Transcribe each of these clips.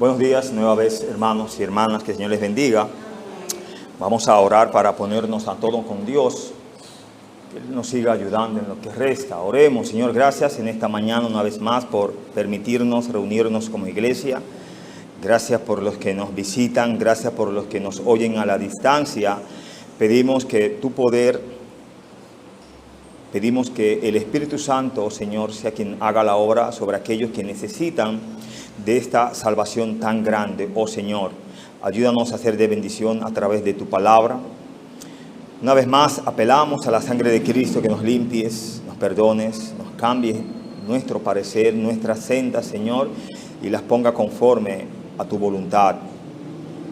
Buenos días, nueva vez, hermanos y hermanas, que el Señor les bendiga. Vamos a orar para ponernos a todos con Dios, que Él nos siga ayudando en lo que resta. Oremos. Señor, gracias en esta mañana una vez más por permitirnos reunirnos como iglesia. Gracias por los que nos visitan, gracias por los que nos oyen a la distancia. Pedimos que tu poder, pedimos que el Espíritu Santo, Señor, sea quien haga la obra sobre aquellos que necesitan de esta salvación tan grande. Oh Señor, ayúdanos a ser de bendición a través de tu palabra. Una vez más apelamos a la sangre de Cristo, que nos limpies, nos perdones, nos cambies nuestro parecer, nuestras sendas, Señor, y las ponga conforme a tu voluntad.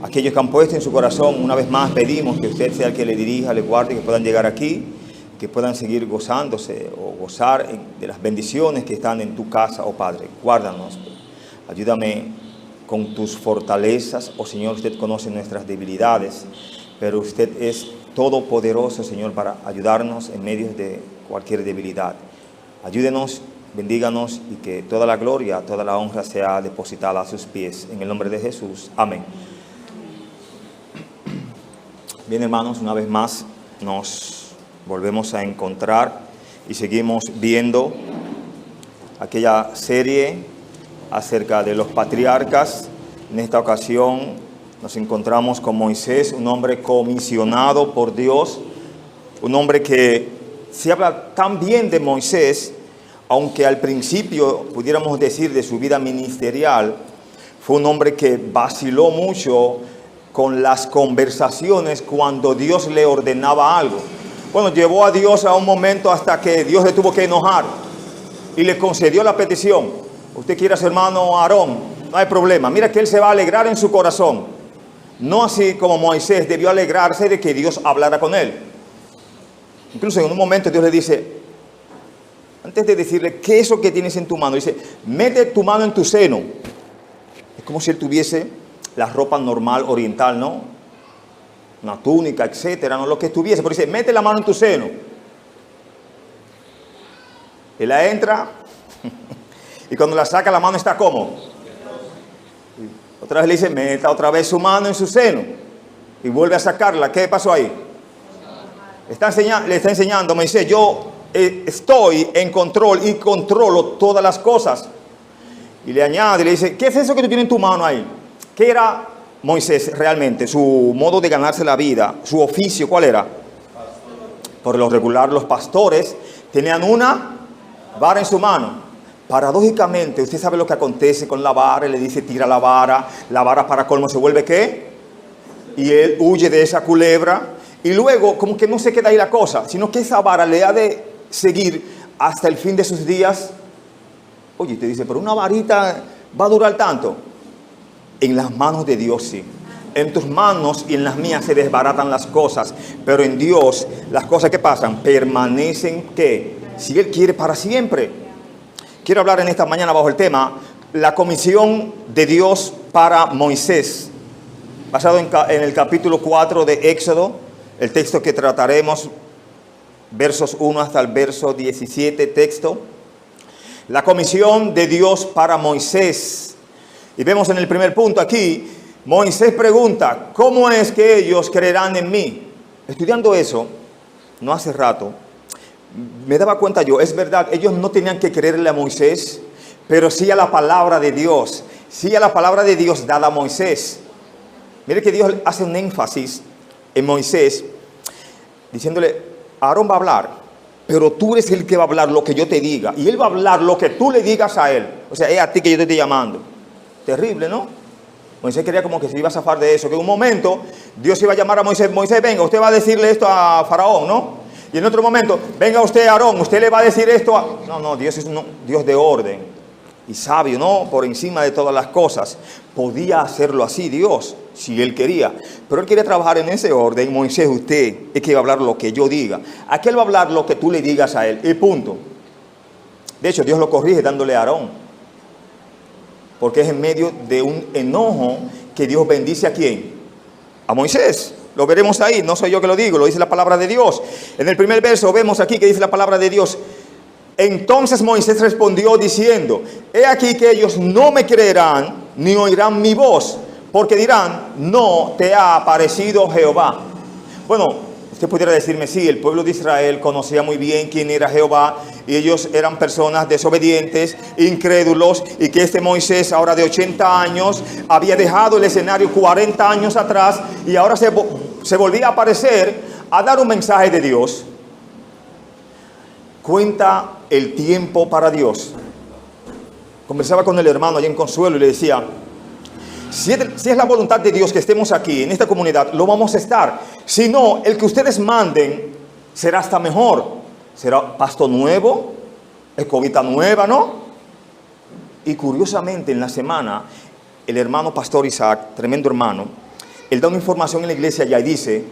Aquellos que han puesto en su corazón, una vez más pedimos que usted sea el que le dirija, le guarde, que puedan llegar aquí, que puedan seguir gozándose o gozar de las bendiciones que están en tu casa, oh Padre. Guárdanos. Ayúdame con tus fortalezas, oh Señor. Usted conoce nuestras debilidades, pero usted es todopoderoso, Señor, para ayudarnos en medio de cualquier debilidad. Ayúdenos, bendíganos, y que toda la gloria, toda la honra sea depositada a sus pies. En el nombre de Jesús. Amén. Bien, hermanos, una vez más nos volvemos a encontrar y seguimos viendo aquella serie acerca de los patriarcas. En esta ocasión nos encontramos con Moisés, un hombre comisionado por Dios, un hombre que se habla tan bien de Moisés, aunque al principio pudiéramos decir de su vida ministerial, fue un hombre que vaciló mucho con las conversaciones cuando Dios le ordenaba algo. Bueno, llevó a Dios a un momento hasta que Dios le tuvo que enojar y le concedió la petición. Usted quiere a su hermano Aarón, no hay problema. Mira que él se va a alegrar en su corazón. No así como Moisés debió alegrarse de que Dios hablara con él. Incluso en un momento Dios le dice, antes de decirle, ¿qué es eso que tienes en tu mano? Dice, mete tu mano en tu seno. Es como si él tuviese la ropa normal oriental, ¿no? Una túnica, etcétera, no lo que estuviese. Pero dice, mete la mano en tu seno. Él la entra. Y cuando la saca, la mano está como. Otra vez le dice, meta otra vez su mano en su seno. Y vuelve a sacarla. ¿Qué pasó ahí? Le está enseñando, Moisés, yo estoy en control y controlo todas las cosas. Y le añade, le dice, ¿qué es eso que tú tienes en tu mano ahí? ¿Qué era Moisés realmente? Su modo de ganarse la vida, su oficio, ¿cuál era? Por lo regular, los pastores tenían una vara en su mano. Paradójicamente, usted sabe lo que acontece con la vara, y le dice, tira la vara para colmo se vuelve ¿qué? Y él huye de esa culebra, y luego como que no se queda ahí la cosa, sino que esa vara le ha de seguir hasta el fin de sus días. Oye, te dice, pero una varita va a durar tanto. En las manos de Dios sí. En tus manos y en las mías se desbaratan las cosas, pero en Dios las cosas que pasan permanecen ¿qué? Si Él quiere, para siempre. Quiero hablar en esta mañana bajo el tema la comisión de Dios para Moisés, basado en el capítulo 4 de Éxodo, el texto que trataremos, versos 1 hasta el verso 17, texto. La comisión de Dios para Moisés. Y vemos en el primer punto aquí, Moisés pregunta, ¿cómo es que ellos creerán en mí? Estudiando eso, no hace rato, me daba cuenta yo, es verdad, ellos no tenían que creerle a Moisés, pero sí a la palabra de Dios, sí a la palabra de Dios dada a Moisés. Mire que Dios hace un énfasis en Moisés, diciéndole, Aarón va a hablar, pero tú eres el que va a hablar lo que yo te diga, y él va a hablar lo que tú le digas a él. O sea, es a ti que yo te estoy llamando. Terrible, ¿no? Moisés quería como que se iba a zafar de eso, que en un momento Dios iba a llamar a Moisés, Moisés, venga, usted va a decirle esto a Faraón, ¿no? Y en otro momento, venga usted, Aarón, usted le va a decir esto a... No, Dios es un Dios de orden y sabio, ¿no? Por encima de todas las cosas. Podía hacerlo así Dios, si Él quería. Pero Él quería trabajar en ese orden. Moisés, usted es que va a hablar lo que yo diga. Aquel va a hablar lo que tú le digas a Él, y punto. De hecho, Dios lo corrige dándole a Aarón. Porque es en medio de un enojo que Dios bendice ¿a quién? A Moisés. Lo veremos ahí, no soy yo que lo digo, lo dice la palabra de Dios. En el primer verso vemos aquí que dice la palabra de Dios, Entonces Moisés respondió diciendo: he aquí que ellos no me creerán ni oirán mi voz, porque dirán, no te ha aparecido Jehová. Bueno, usted pudiera decirme, sí, el pueblo de Israel conocía muy bien quién era Jehová, y ellos eran personas desobedientes, incrédulos, y que este Moisés, ahora de 80 años, había dejado el escenario 40 años atrás, y ahora se volvía a aparecer a dar un mensaje de Dios. Cuenta el tiempo para Dios. Conversaba con el hermano allá en Consuelo y le decía, si es la voluntad de Dios que estemos aquí en esta comunidad, lo vamos a estar. Si no, el que ustedes manden será hasta mejor. Será pasto nuevo, escobita nueva, ¿no? Y curiosamente en la semana, el hermano pastor Isaac, tremendo hermano, él da una información en la iglesia allá y dice,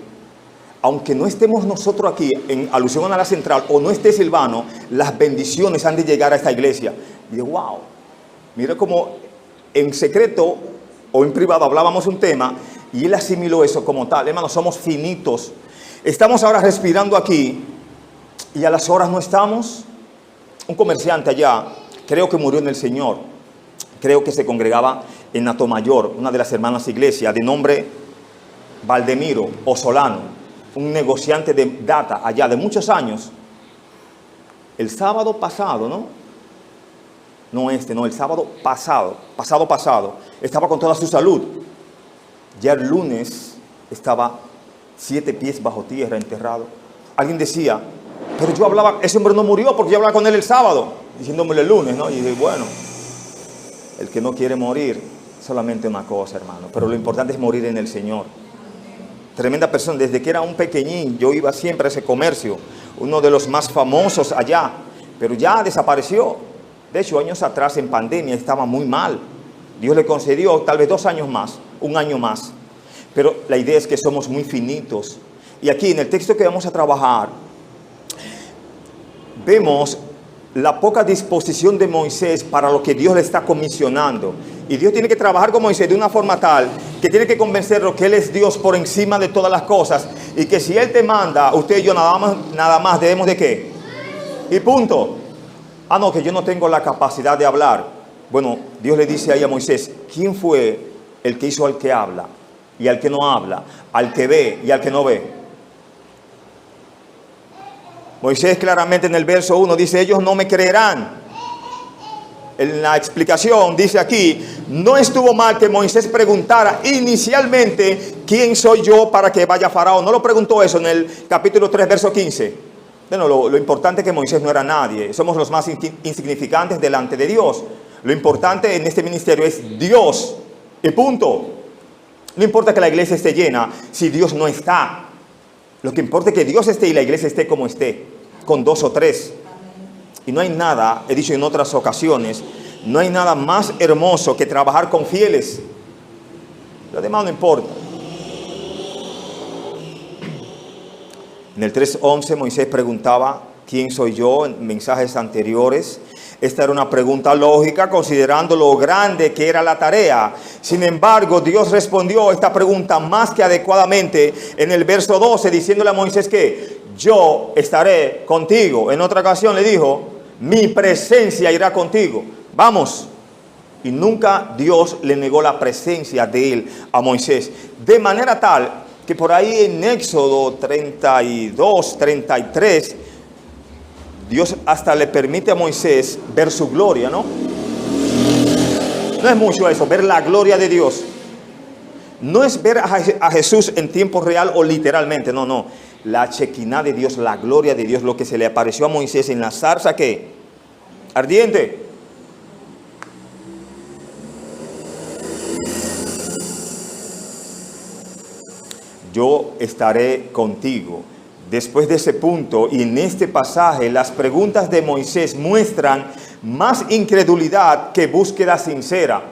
aunque no estemos nosotros aquí en alusión a la central o no esté Silvano, las bendiciones han de llegar a esta iglesia. Y digo, wow, mira cómo en secreto o en privado hablábamos un tema y él asimiló eso como tal. Hermanos, somos finitos. Estamos ahora respirando aquí y a las horas no estamos. Un comerciante allá, creo que murió en el Señor. Creo que se congregaba en Atomayor, una de las hermanas iglesias, de nombre Valdemiro o Solano, un negociante de data allá de muchos años. El sábado pasado, el sábado pasado, estaba con toda su salud. Ya el lunes estaba 7 pies bajo tierra, enterrado. Alguien decía, pero yo hablaba, ese hombre no murió porque yo hablaba con él el sábado, diciéndome el lunes, ¿no? Y dije, bueno, el que no quiere morir, solamente una cosa, hermano, pero lo importante es morir en el Señor. Tremenda persona, desde que era un pequeñín, yo iba siempre a ese comercio, uno de los más famosos allá, pero ya desapareció. De hecho, años atrás en pandemia estaba muy mal. Dios le concedió tal vez 2 años más, 1 año más. Pero la idea es que somos muy finitos. Y aquí en el texto que vamos a trabajar, vemos la poca disposición de Moisés para lo que Dios le está comisionando. Y Dios tiene que trabajar con Moisés de una forma tal que tiene que convencerlo que Él es Dios por encima de todas las cosas. Y que si Él te manda, usted y yo nada más debemos de qué. Y punto. Ah, no, que yo no tengo la capacidad de hablar. Bueno, Dios le dice ahí a Moisés, ¿quién fue el que hizo al que habla y al que no habla, al que ve y al que no ve? Moisés claramente en el verso 1 dice, ellos no me creerán. En la explicación dice aquí, no estuvo mal que Moisés preguntara inicialmente, ¿quién soy yo para que vaya Faraón? No lo preguntó eso en el capítulo 3, verso 15. Bueno, lo importante es que Moisés no era nadie. Somos los más insignificantes delante de Dios. Lo importante en este ministerio es Dios. Y punto. No importa que la iglesia esté llena si Dios no está. Lo que importa es que Dios esté y la iglesia esté como esté, con 2 o 3. Y no hay nada, he dicho en otras ocasiones, no hay nada más hermoso que trabajar con fieles. Lo demás no importa. En el 3:11 Moisés preguntaba, ¿quién soy yo? En mensajes anteriores. Esta era una pregunta lógica considerando lo grande que era la tarea. Sin embargo, Dios respondió esta pregunta más que adecuadamente en el verso 12, diciéndole a Moisés que yo estaré contigo. En otra ocasión le dijo, mi presencia irá contigo. Vamos. Y nunca Dios le negó la presencia de él a Moisés. De manera tal que por ahí en Éxodo 32, 33, Dios hasta le permite a Moisés ver su gloria, ¿no? No es mucho eso, ver la gloria de Dios. No es ver a Jesús en tiempo real o literalmente, no. La chequiná de Dios, la gloria de Dios, lo que se le apareció a Moisés en la zarza, ¿qué? Ardiente. Yo estaré contigo. Después de ese punto y en este pasaje, las preguntas de Moisés muestran más incredulidad que búsqueda sincera.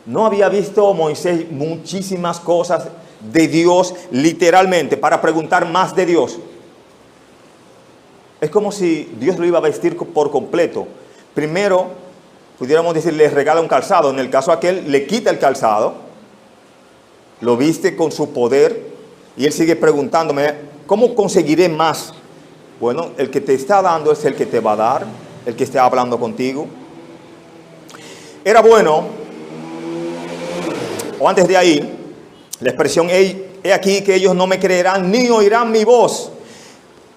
No había visto Moisés muchísimas cosas de Dios literalmente para preguntar más de Dios. Es como si Dios lo iba a vestir por completo. Primero, pudiéramos decir, le regala un calzado. En el caso aquel, le quita el calzado, lo viste con su poder y él sigue preguntándome, ¿cómo conseguiré más? Bueno, el que te está dando es el que te va a dar, el que está hablando contigo. Era bueno o antes de ahí, la expresión, he aquí que ellos no me creerán ni oirán mi voz.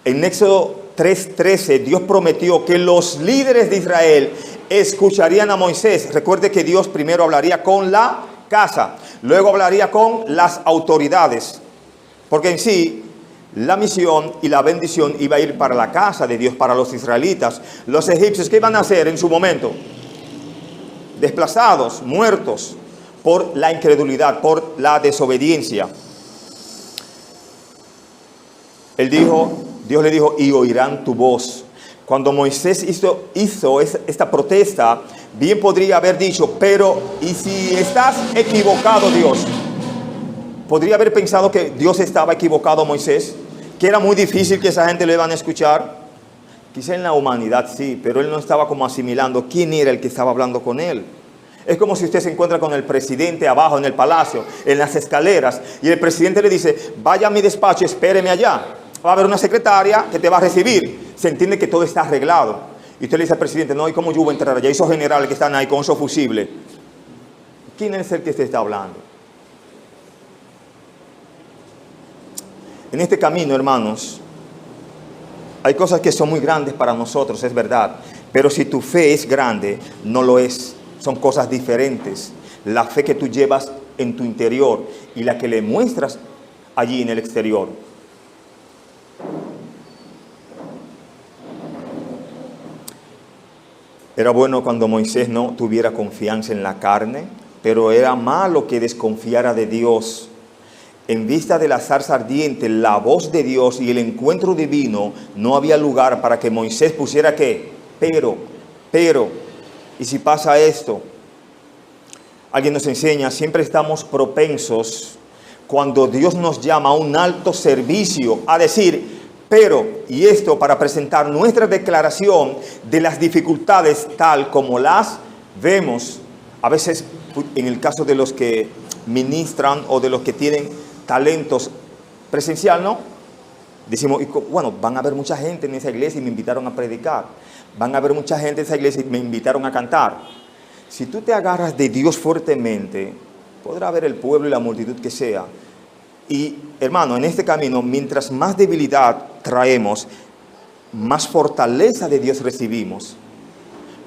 En Éxodo 3:13, Dios prometió que los líderes de Israel escucharían a Moisés. Recuerde que Dios primero hablaría con la casa, luego hablaría con las autoridades, porque en sí la misión y la bendición iba a ir para la casa de Dios, para los israelitas. Los egipcios, ¿qué iban a hacer en su momento? Desplazados, muertos por la incredulidad, por la desobediencia. Dios le dijo, y oirán tu voz. Cuando Moisés hizo esta protesta, bien podría haber dicho, pero ¿y si estás equivocado, Dios? Podría haber pensado que Dios estaba equivocado, Moisés, que era muy difícil que esa gente lo iban a escuchar. Quizá en la humanidad sí, pero él no estaba como asimilando quién era el que estaba hablando con él. Es como si usted se encuentra con el presidente abajo en el palacio, en las escaleras, y el presidente le dice, vaya a mi despacho, espéreme allá. Va a haber una secretaria que te va a recibir. Se entiende que todo está arreglado. Y usted le dice al presidente, no, ¿y cómo yo voy a entrar allá? Esos generales que están ahí con esos fusibles. ¿Quién es el que usted está hablando? En este camino, hermanos, hay cosas que son muy grandes para nosotros, es verdad. Pero si tu fe es grande, no lo es. Son cosas diferentes. La fe que tú llevas en tu interior y la que le muestras allí en el exterior. Era bueno cuando Moisés no tuviera confianza en la carne, pero era malo que desconfiara de Dios. En vista de la zarza ardiente, la voz de Dios y el encuentro divino, no había lugar para que Moisés pusiera ¿qué? Pero, y si pasa esto, alguien nos enseña, siempre estamos propensos cuando Dios nos llama a un alto servicio a decir, pero, y esto para presentar nuestra declaración de las dificultades tal como las vemos. A veces, en el caso de los que ministran o de los que tienen talentos presencial, ¿no? Decimos, bueno, van a haber mucha gente en esa iglesia y me invitaron a predicar. Van a haber mucha gente en esa iglesia y me invitaron a cantar. Si tú te agarras de Dios fuertemente, podrá haber el pueblo y la multitud que sea. Y, hermano, en este camino, mientras más debilidad traemos, más fortaleza de Dios recibimos.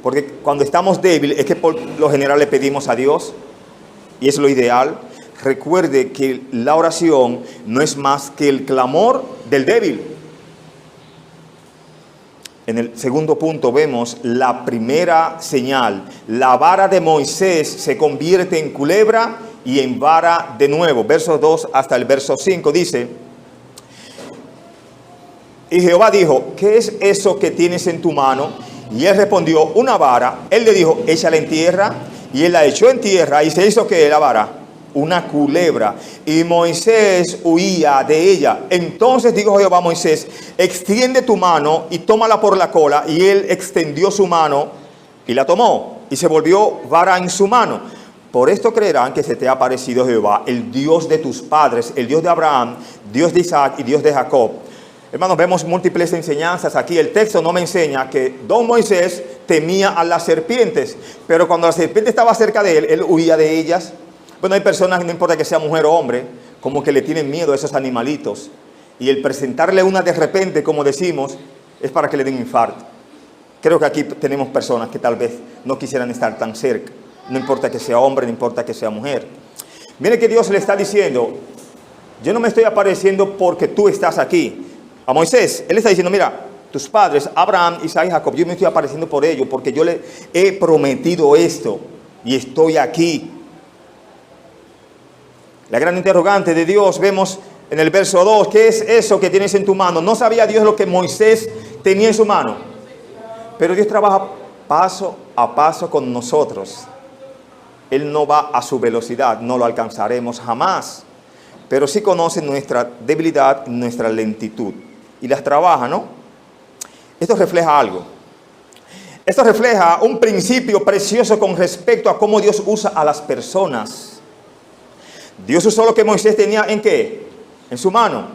Porque cuando estamos débiles, es que por lo general le pedimos a Dios, y es lo ideal. Recuerde que la oración no es más que el clamor del débil. En el segundo punto vemos la primera señal. La vara de Moisés se convierte en culebra y en vara de nuevo. Verso 2 hasta el verso 5 dice, y Jehová dijo, ¿qué es eso que tienes en tu mano? Y él respondió, una vara. Él le dijo, échala en tierra. Y él la echó en tierra y se hizo ¿qué? La vara, una culebra, y Moisés huía de ella. Entonces dijo Jehová a Moisés, extiende tu mano y tómala por la cola. Y él extendió su mano y la tomó, y se volvió vara en su mano. Por esto creerán que se te ha aparecido Jehová, el Dios de tus padres, el Dios de Abraham, Dios de Isaac y Dios de Jacob. Hermanos, vemos múltiples enseñanzas aquí. El texto no me enseña que don Moisés temía a las serpientes, pero cuando la serpiente estaba cerca de él, él huía de ellas. Bueno, hay personas, no importa que sea mujer o hombre, como que le tienen miedo a esos animalitos. Y el presentarle una de repente, como decimos, es para que le den infarto. Creo que aquí tenemos personas que tal vez no quisieran estar tan cerca. No importa que sea hombre, no importa que sea mujer. Mire que Dios le está diciendo, yo no me estoy apareciendo porque tú estás aquí. A Moisés, él está diciendo, mira, tus padres, Abraham, Isaac y Jacob, yo me estoy apareciendo por ellos, porque yo le he prometido esto y estoy aquí. La gran interrogante de Dios vemos en el verso 2, ¿qué es eso que tienes en tu mano? No sabía Dios lo que Moisés tenía en su mano, pero Dios trabaja paso a paso con nosotros. Él no va a su velocidad, no lo alcanzaremos jamás, pero sí conoce nuestra debilidad, nuestra lentitud, y las trabaja, ¿no? Esto refleja algo. Esto refleja un principio precioso con respecto a cómo Dios usa a las personas. Dios usó lo que Moisés tenía ¿en qué? En su mano.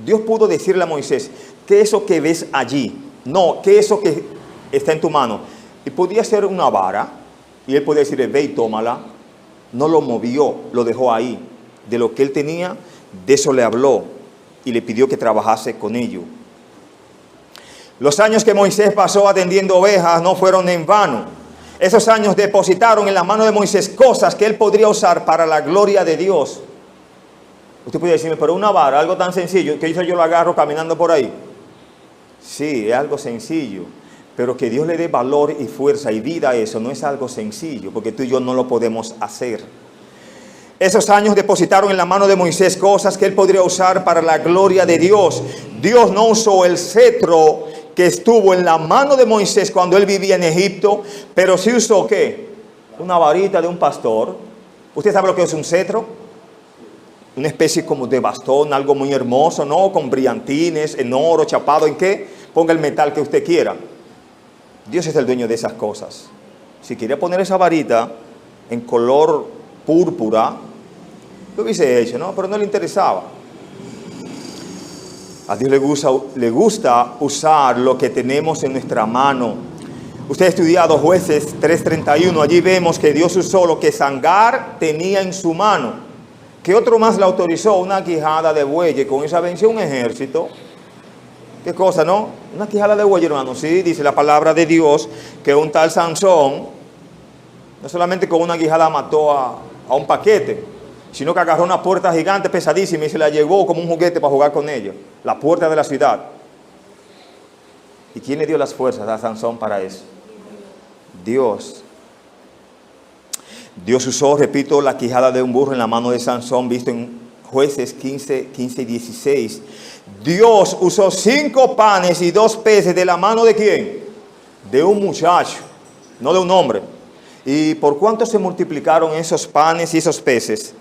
Dios pudo decirle a Moisés, ¿qué es eso que ves allí? No, ¿qué es eso que está en tu mano? Y podía ser una vara, y él podía decirle, ve y tómala. no lo movió, lo dejó ahí. De lo que él tenía, de eso le habló y le pidió que trabajase con ello. Los años que Moisés pasó atendiendo ovejas no fueron en vano. Esos años depositaron en la mano de Moisés cosas que él podría usar para la gloria de Dios. Usted puede decirme, pero una vara, algo tan sencillo, que yo lo agarro caminando por ahí. Sí, es algo sencillo, pero que Dios le dé valor y fuerza y vida a eso no es algo sencillo, porque tú y yo no lo podemos hacer. Esos años depositaron en la mano de Moisés cosas que él podría usar para la gloria de Dios. Dios no usó el cetro que estuvo en la mano de Moisés cuando él vivía en Egipto, pero sí usó, ¿qué? Una varita de un pastor. ¿Usted sabe lo que es un cetro? Una especie como de bastón, algo muy hermoso, ¿no? Con brillantines, en oro, chapado, ¿en qué? Ponga el metal que usted quiera. Dios es el dueño de esas cosas. Si quería poner esa varita en color púrpura, lo hubiese hecho, ¿no? Pero no le interesaba. A Dios le gusta usar lo que tenemos en nuestra mano. Usted ha estudiado Jueces 3:31. Allí vemos que Dios usó lo que Sangar tenía en su mano. ¿Qué otro más le autorizó? Una quijada de buey. Con esa venció un ejército. ¿Qué cosa, no? Una quijada de buey, hermano. Sí, dice la palabra de Dios que un tal Sansón, no solamente con una quijada mató a un paquete, sino que agarró una puerta gigante, pesadísima, y se la llevó como un juguete para jugar con ella. La puerta de la ciudad. ¿Y quién le dio las fuerzas a Sansón para eso? Dios. Dios usó, repito, la quijada de un burro en la mano de Sansón, visto en Jueces 15 y 16. Dios usó 5 panes y 2 peces de la mano ¿de quién? De un muchacho, no de un hombre. ¿Y por cuánto se multiplicaron esos panes y esos peces?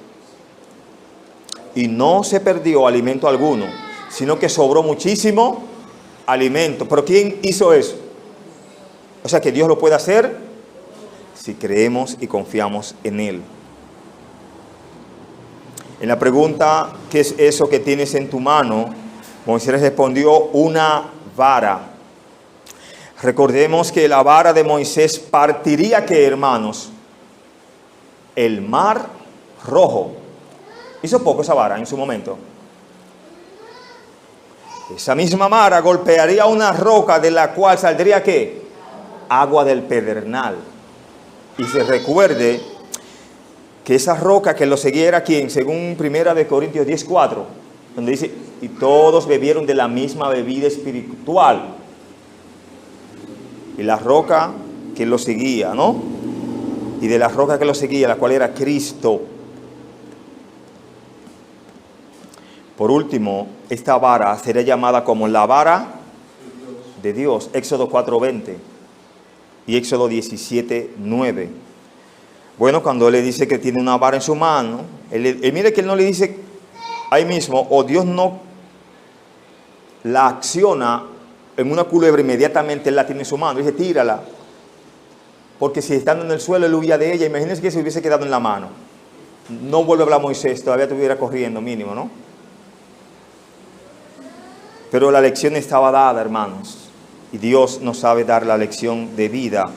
Y no se perdió alimento alguno, sino que sobró muchísimo alimento. ¿Pero quién hizo eso? O sea que Dios lo puede hacer si creemos y confiamos en Él. En la pregunta, ¿qué es eso que tienes en tu mano? Moisés respondió, una vara. Recordemos que la vara de Moisés partiría, ¿qué, hermanos? El mar Rojo. Hizo poco esa vara en su momento. Esa misma vara golpearía una roca de la cual saldría, ¿qué? Agua del pedernal. Y se recuerde que esa roca que lo seguía era ¿quién? Según 1 Corintios 10:4, donde dice, y todos bebieron de la misma bebida espiritual. Y la roca que lo seguía, ¿no? Y de la roca que lo seguía, la cual era Cristo. Por último, esta vara sería llamada como la vara de Dios. Éxodo 4:20 y Éxodo 17:9. Bueno, cuando él le dice que tiene una vara en su mano, él mire que él no le dice ahí mismo, o Dios no la acciona en una culebra, inmediatamente él la tiene en su mano. Dice, tírala. Porque si estando en el suelo él huía de ella, imagínense que se hubiese quedado en la mano. No vuelve a hablar Moisés, todavía estuviera corriendo mínimo, ¿no? Pero la lección estaba dada, hermanos. Y Dios nos sabe dar la lección de vida.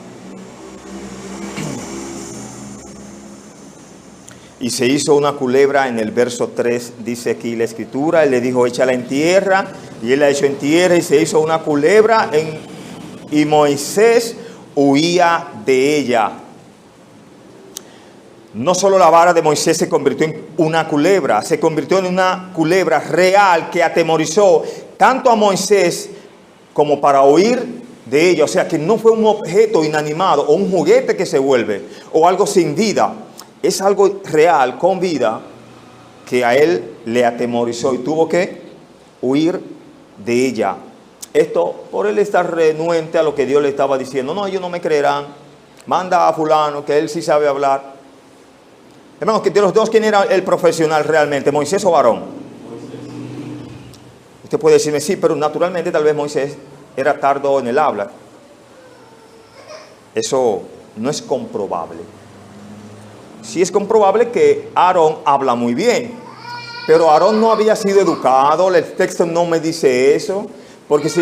Y se hizo una culebra en el verso 3, dice aquí la escritura. Él le dijo, échala en tierra. Y él la echó en tierra y se hizo una culebra. Y Moisés huía de ella. No solo la vara de Moisés se convirtió en una culebra, se convirtió en una culebra real que atemorizó tanto a Moisés como para huir de ella. O sea que no fue un objeto inanimado o un juguete que se vuelve o algo sin vida. Es algo real, con vida, que a él le atemorizó y tuvo que huir de ella. Esto por él estar renuente a lo que Dios le estaba diciendo. No, ellos no me creerán. Manda a fulano, que él sí sabe hablar. Hermanos, que de los dos, ¿quién era el profesional realmente? ¿Moisés o Aarón? Usted puede decirme, sí, pero naturalmente tal vez Moisés era tardo en el habla. Eso no es comprobable. Sí es comprobable que Aarón habla muy bien, pero Aarón no había sido educado. El texto no me dice eso, porque si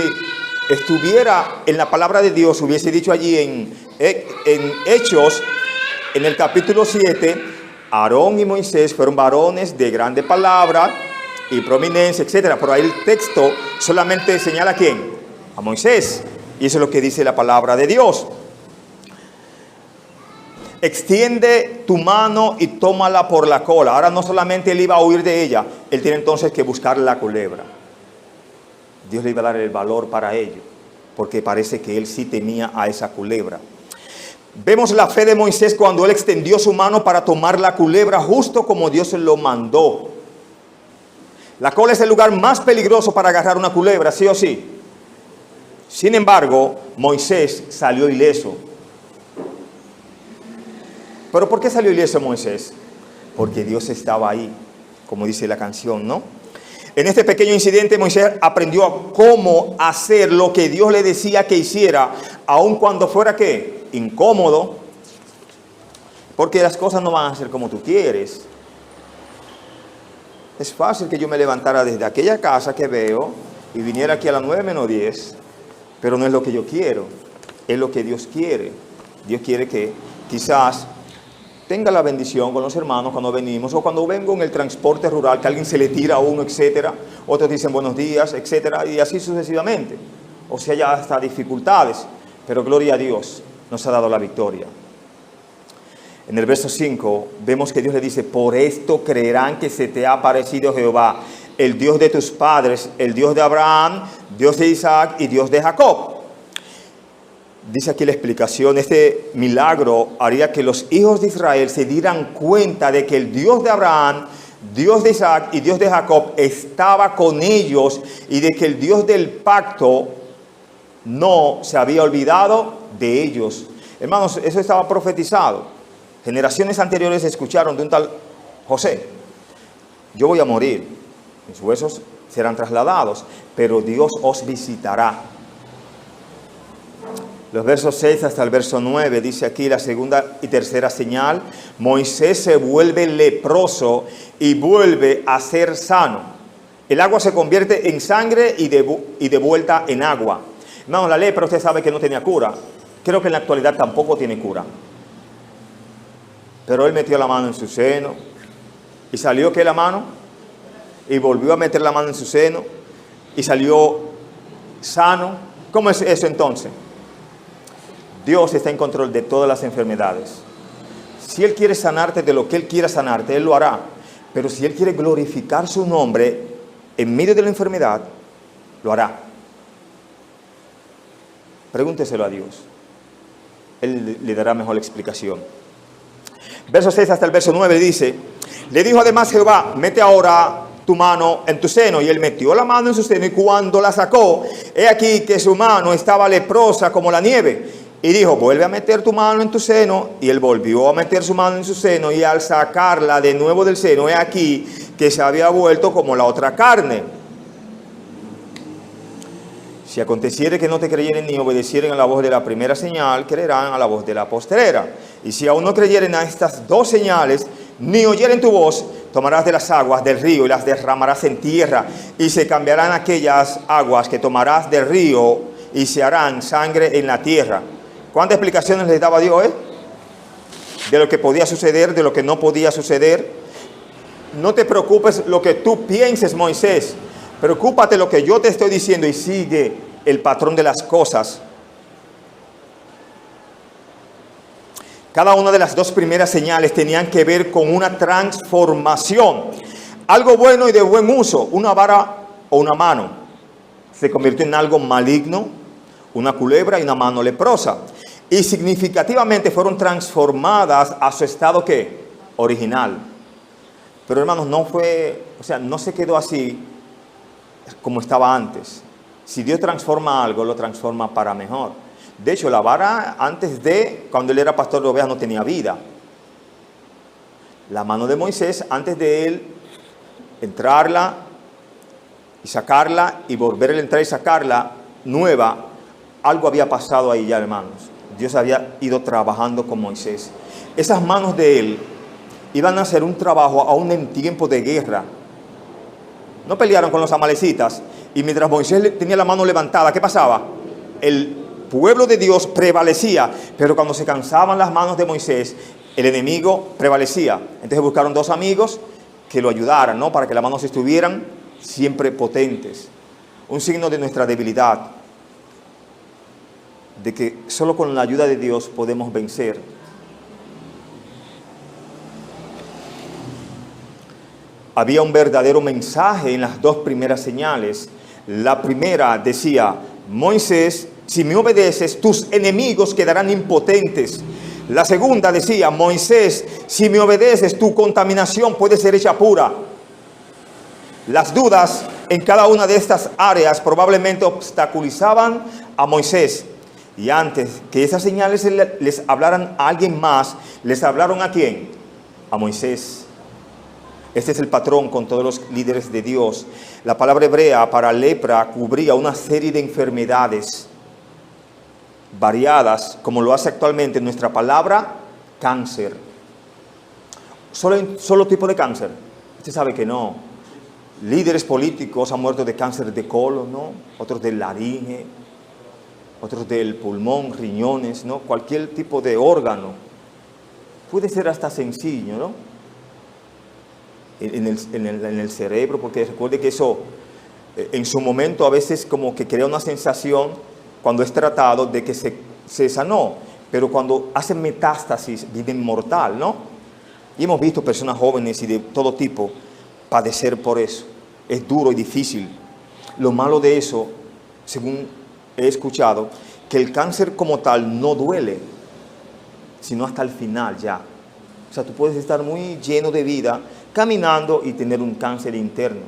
estuviera en la palabra de Dios, hubiese dicho allí en Hechos, en el capítulo 7, Aarón y Moisés fueron varones de grande palabra y prominencia, etc. Pero ahí el texto solamente señala ¿a quién? A Moisés. Y eso es lo que dice la palabra de Dios. Extiende tu mano y tómala por la cola. Ahora no solamente él iba a huir de ella, él tiene entonces que buscar la culebra. Dios le iba a dar el valor para ello, porque parece que él sí temía a esa culebra. Vemos la fe de Moisés cuando él extendió su mano para tomar la culebra justo como Dios se lo mandó. La cola es el lugar más peligroso para agarrar una culebra, sí o sí. Sin embargo, Moisés salió ileso. ¿Pero por qué salió ileso Moisés? Porque Dios estaba ahí, como dice la canción, ¿no? En este pequeño incidente Moisés aprendió cómo hacer lo que Dios le decía que hiciera, aun cuando fuera ¿qué? Incómodo, porque las cosas no van a ser como tú quieres. Es fácil que yo me levantara desde aquella casa que veo y viniera aquí a las 9:10, pero no es lo que yo quiero, es lo que Dios quiere. Dios quiere que quizás tenga la bendición con los hermanos cuando venimos, o cuando vengo en el transporte rural, que alguien se le tira a uno, etcétera, otros dicen buenos días, etcétera, y así sucesivamente. O sea, ya hasta dificultades, pero gloria a Dios, nos ha dado la victoria. En el verso 5 vemos que Dios le dice: por esto creerán que se te ha aparecido Jehová, el Dios de tus padres, el Dios de Abraham, Dios de Isaac y Dios de Jacob. Dice aquí la explicación: este milagro haría que los hijos de Israel se dieran cuenta de que el Dios de Abraham, Dios de Isaac y Dios de Jacob estaba con ellos, y de que el Dios del pacto no se había olvidado de ellos. Hermanos, eso estaba profetizado. Generaciones anteriores escucharon de un tal José: yo voy a morir, mis huesos serán trasladados, pero Dios os visitará. Los versos 6 hasta el verso 9, dice aquí la segunda y tercera señal: Moisés se vuelve leproso y vuelve a ser sano. El agua se convierte en sangre y de vuelta en agua. No, la lepra usted sabe que no tenía cura. Creo que en la actualidad tampoco tiene cura. Pero él metió la mano en su seno y salió que la mano, y volvió a meter la mano en su seno y salió sano. ¿Cómo es eso entonces? Dios está en control de todas las enfermedades. Si Él quiere sanarte de lo que Él quiera sanarte, Él lo hará. Pero si Él quiere glorificar su nombre en medio de la enfermedad, lo hará. Pregúnteselo a Dios. Él le dará mejor explicación. Verso 6 hasta el verso 9 dice: le dijo además Jehová: mete ahora tu mano en tu seno. Y él metió la mano en su seno, y cuando la sacó, he aquí que su mano estaba leprosa como la nieve. Y dijo: vuelve a meter tu mano en tu seno. Y él volvió a meter su mano en su seno, y al sacarla de nuevo del seno, he aquí que se había vuelto como la otra carne. Si aconteciere que no te creyeren ni obedecieren a la voz de la primera señal, creerán a la voz de la postrera. Y si aún no creyeren a estas dos señales, ni oyeren tu voz, tomarás de las aguas del río y las derramarás en tierra, y se cambiarán aquellas aguas que tomarás del río y se harán sangre en la tierra. ¿Cuántas explicaciones les daba Dios, de lo que podía suceder, de lo que no podía suceder? No te preocupes lo que tú pienses, Moisés. Preocúpate lo que yo te estoy diciendo y sigue el patrón de las cosas. Cada una de las dos primeras señales tenían que ver con una transformación. Algo bueno y de buen uso, una vara o una mano, se convirtió en algo maligno, una culebra y una mano leprosa. Y significativamente fueron transformadas a su estado ¿qué? Original. Pero hermanos, no se quedó así como estaba antes. Si Dios transforma algo, lo transforma para mejor. De hecho, la vara cuando él era pastor de ovejas, no tenía vida. La mano de Moisés, antes de él entrarla y sacarla y volver a entrar y sacarla nueva, algo había pasado ahí ya, hermanos. Dios había ido trabajando con Moisés. Esas manos de él iban a hacer un trabajo aún en tiempo de guerra. No pelearon con los amalecitas, y mientras Moisés tenía la mano levantada, ¿qué pasaba? El pueblo de Dios prevalecía, pero cuando se cansaban las manos de Moisés, el enemigo prevalecía. Entonces buscaron 2 amigos que lo ayudaran, ¿no? Para que las manos estuvieran siempre potentes. Un signo de nuestra debilidad, de que solo con la ayuda de Dios podemos vencer. Había un verdadero mensaje en las 2 primeras señales. La primera decía: Moisés, si me obedeces, tus enemigos quedarán impotentes. La segunda decía: Moisés, si me obedeces, tu contaminación puede ser hecha pura. Las dudas en cada una de estas áreas probablemente obstaculizaban a Moisés. Y antes que esas señales les hablaran a alguien más, ¿les hablaron a quién? A Moisés. Este es el patrón con todos los líderes de Dios. La palabra hebrea para lepra cubría una serie de enfermedades variadas, como lo hace actualmente nuestra palabra cáncer. ¿Solo tipo de cáncer? Usted sabe que no. Líderes políticos han muerto de cáncer de colon, ¿no? Otros de laringe, otros del pulmón, riñones, ¿no? Cualquier tipo de órgano. Puede ser hasta sencillo, ¿no? En el cerebro, porque recuerde que eso en su momento a veces como que crea una sensación cuando es tratado de que se sanó, pero cuando hace metástasis vive mortal, ¿no? Y hemos visto personas jóvenes y de todo tipo padecer por eso. Es duro y difícil. Lo malo de eso, según he escuchado, que el cáncer como tal no duele, sino hasta el final ya. O sea, tú puedes estar muy lleno de vida caminando y tener un cáncer interno.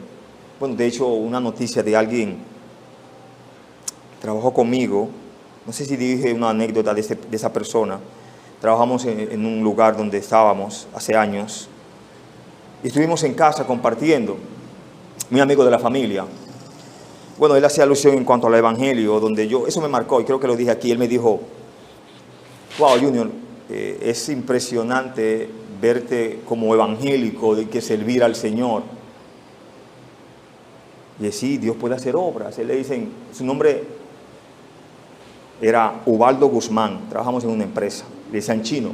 Bueno, de hecho, una noticia de alguien trabajó conmigo, no sé si dije una anécdota de esa persona. Trabajamos en un lugar donde estábamos hace años y estuvimos en casa compartiendo, muy amigo de la familia. Bueno, él hacía alusión en cuanto al evangelio, donde eso me marcó y creo que lo dije aquí. Él me dijo: wow, Junior, es impresionante verte como evangélico, de que servir al Señor. Y sí, Dios puede hacer obras. Él le dicen, su nombre era Ubaldo Guzmán, trabajamos en una empresa, le decían Chino,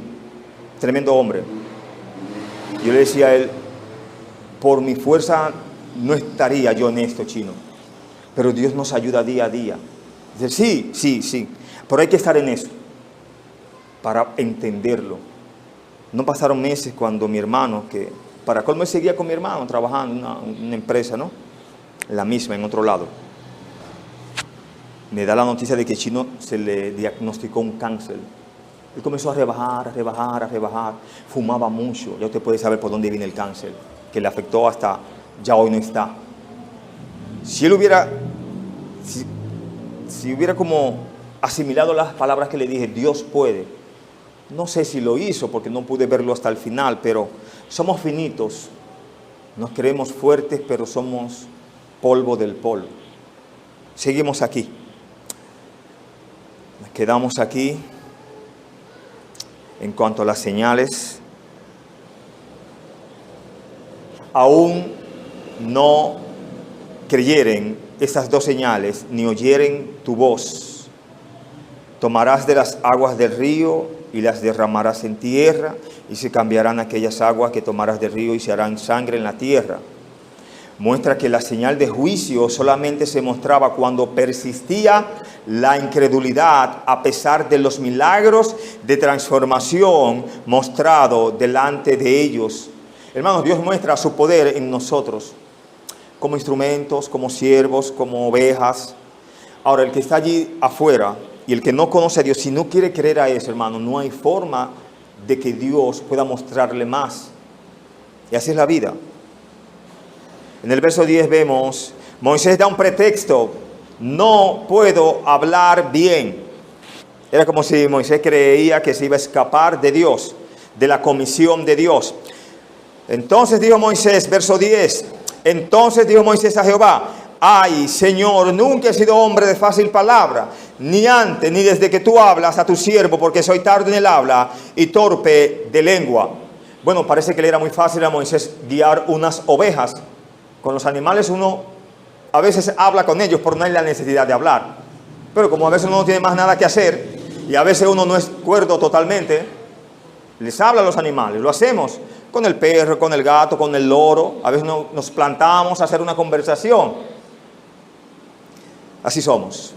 tremendo hombre. Yo le decía a él: por mi fuerza no estaría yo en esto, Chino, pero Dios nos ayuda día a día. Dice: sí, pero hay que estar en eso para entenderlo. No pasaron meses cuando mi hermano, que para colmo seguía con mi hermano trabajando en una empresa, ¿no? La misma, en otro lado, me da la noticia de que Chino se le diagnosticó un cáncer. Él comenzó a rebajar, fumaba mucho. Ya usted puede saber por dónde viene el cáncer, que le afectó hasta ya hoy no está. Si él hubiera, si hubiera como asimilado las palabras que le dije, Dios puede. No sé si lo hizo porque no pude verlo hasta el final, pero somos finitos, nos creemos fuertes, pero somos polvo del polvo. Seguimos aquí, nos quedamos aquí. En cuanto a las señales, aún no creyeren estas 2 señales, ni oyeren tu voz. Tomarás de las aguas del río y las derramarás en tierra, y se cambiarán aquellas aguas que tomarás del río y se harán sangre en la tierra. Muestra que la señal de juicio solamente se mostraba cuando persistía la incredulidad, a pesar de los milagros de transformación mostrado delante de ellos. Hermanos, Dios muestra su poder en nosotros, como instrumentos, como siervos, como ovejas. Ahora, el que está allí afuera y el que no conoce a Dios, si no quiere creer a eso, hermano, no hay forma de que Dios pueda mostrarle más. Y así es la vida. En el verso 10 vemos, Moisés da un pretexto: no puedo hablar bien. Era como si Moisés creía que se iba a escapar de Dios, de la comisión de Dios. Entonces dijo Moisés, verso 10, entonces dijo Moisés a Jehová: ay, Señor, nunca he sido hombre de fácil palabra, ni antes ni desde que tú hablas a tu siervo, porque soy tardo en el habla y torpe de lengua. Bueno, parece que le era muy fácil a Moisés guiar unas ovejas. Con los animales uno a veces habla con ellos por no hay la necesidad de hablar. Pero como a veces uno no tiene más nada que hacer y a veces uno no es cuerdo totalmente, Les habla a los animales. Lo hacemos con el perro, con el gato, con el loro. A veces nos plantamos a hacer una conversación. Así somos.